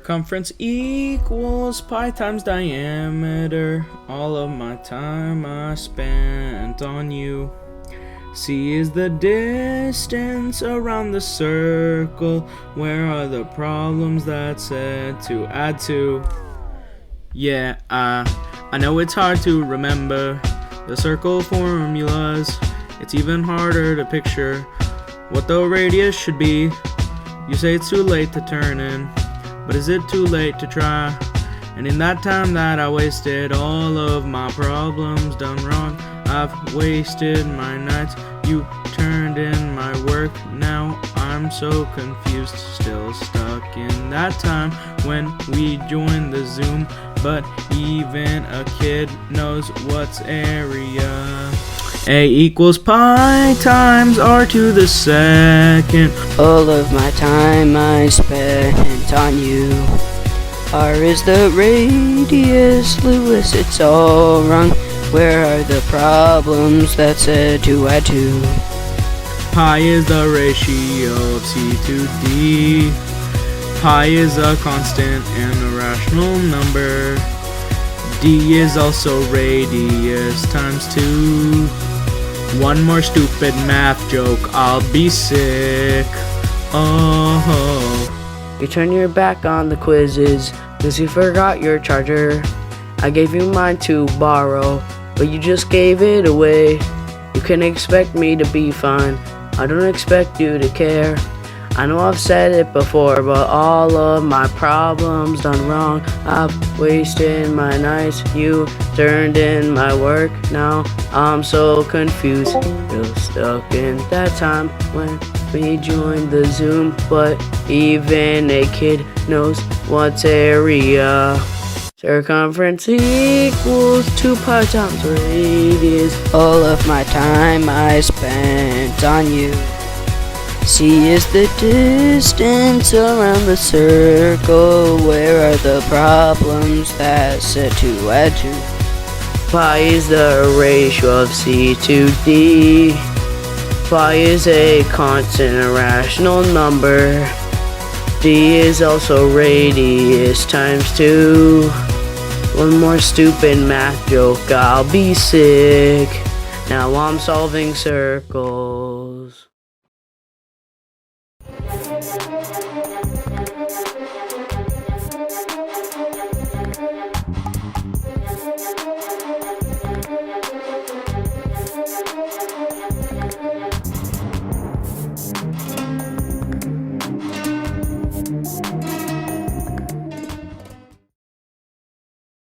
Circumference equals pi times diameter. All of my time I spent on you. C is the distance around the circle. Where are the problems that said to add to? Yeah, I know it's hard to remember the circle formulas. It's even harder to picture what the radius should be. You say it's too late to turn in, but is it too late to try? And in that time that I wasted, all of my problems done wrong. I've wasted my nights, you turned in my work. Now I'm so confused, still stuck in that time when we joined the Zoom. But even a kid knows what's area. A equals pi times r to the second. All of my time I spent on you. R is the radius, Lewis, it's all wrong. Where are the problems that said to add to? Pi is the ratio of c to d. Pi is a constant and a rational number. D is also radius times 2. One more stupid math joke, I'll be sick. Oh. You turn your back on the quizzes, cause you forgot your charger. I gave you mine to borrow, but you just gave it away. You can expect me to be fine, I don't expect you to care. I know I've said it before, but all of my problems done wrong. I've wasted my nights, you turned in my work. Now I'm so confused, still stuck in that time when we joined the Zoom. But even a kid knows what's area. Circumference equals 2 pi times radius. All of my time I spent on you. C is the distance around the circle. Where are the problems that said to add to? Pi is the ratio of c to d. Pi is a constant irrational number. D is also radius times 2. One more stupid math joke, I'll be sick. Now I'm solving circles.